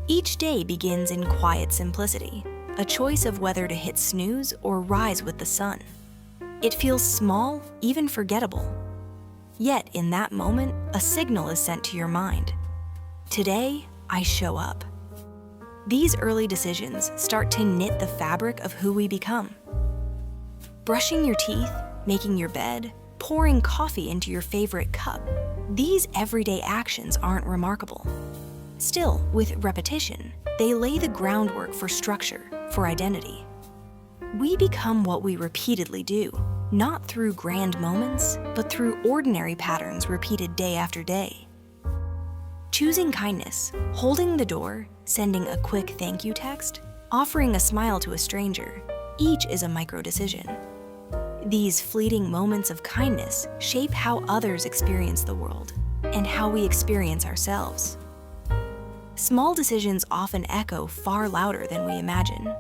Each day begins in quiet simplicity, a choice of whether to hit snooze or rise with the sun. It feels small, even forgettable. Yet in that moment, a signal is sent to your mind. Today, I show up. These early decisions start to knit the fabric of who we become. Brushing your teeth, making your bed, pouring coffee into your favorite cup, these everyday actions aren't remarkable. Still, with repetition, they lay the groundwork for structure, for identity. We become what we repeatedly do, not through grand moments, but through ordinary patterns repeated day after day. Choosing kindness, holding the door, sending a quick thank you text, offering a smile to a stranger, each is a micro-decision. These fleeting moments of kindness shape how others experience the world and how we experience ourselves. Small decisions often echo far louder than we imagine.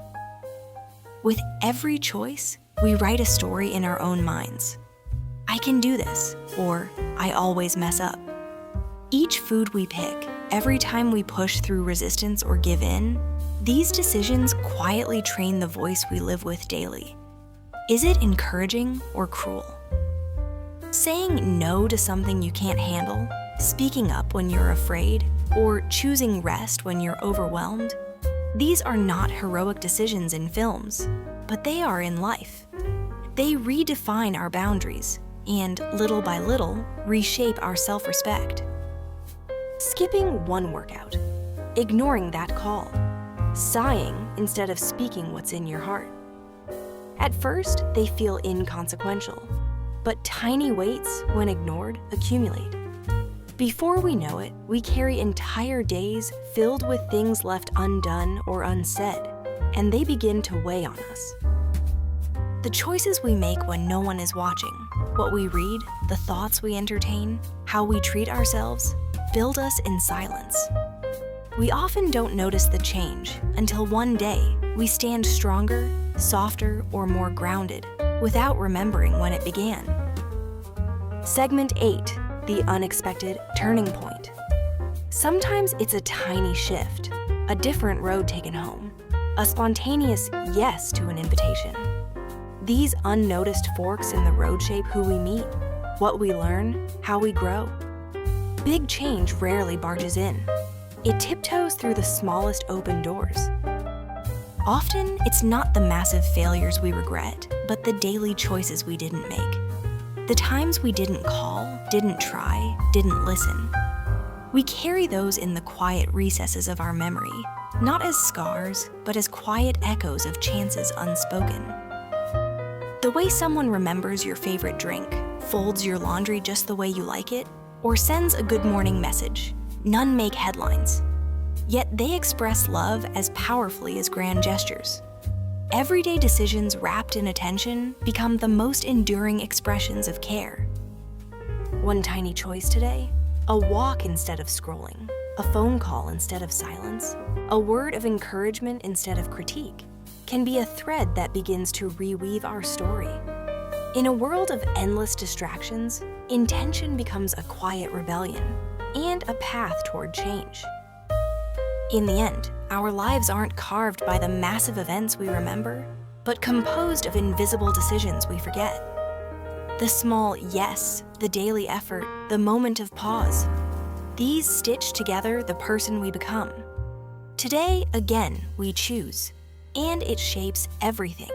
With every choice, we write a story in our own minds. I can do this, or I always mess up. Each food we pick, every time we push through resistance or give in, these decisions quietly train the voice we live with daily. Is it encouraging or cruel? Saying no to something you can't handle, speaking up when you're afraid, or choosing rest when you're overwhelmed, these are not heroic decisions in films, but they are in life. They redefine our boundaries and, little by little, reshape our self-respect. Skipping one workout, ignoring that call, sighing instead of speaking what's in your heart. At first, they feel inconsequential, but tiny weights, when ignored, accumulate. Before we know it, we carry entire days filled with things left undone or unsaid, and they begin to weigh on us. The choices we make when no one is watching, what we read, the thoughts we entertain, how we treat ourselves, build us in silence. We often don't notice the change until one day we stand stronger, softer, or more grounded without remembering when it began. Segment 8, the unexpected turning point. Sometimes it's a tiny shift, a different road taken home, a spontaneous yes to an invitation. These unnoticed forks in the road shape who we meet, what we learn, how we grow. Big change rarely barges in. It tiptoes through the smallest open doors. Often, it's not the massive failures we regret, but the daily choices we didn't make. The times we didn't call, didn't try, didn't listen. We carry those in the quiet recesses of our memory, not as scars, but as quiet echoes of chances unspoken. The way someone remembers your favorite drink, folds your laundry just the way you like it, or sends a good morning message, none make headlines. Yet they express love as powerfully as grand gestures. Everyday decisions wrapped in attention become the most enduring expressions of care. One tiny choice today, a walk instead of scrolling, a phone call instead of silence, a word of encouragement instead of critique, can be a thread that begins to reweave our story. In a world of endless distractions, intention becomes a quiet rebellion and a path toward change. In the end, our lives aren't carved by the massive events we remember, but composed of invisible decisions we forget. The small yes, the daily effort, the moment of pause. These stitch together the person we become. Today, again, we choose, and it shapes everything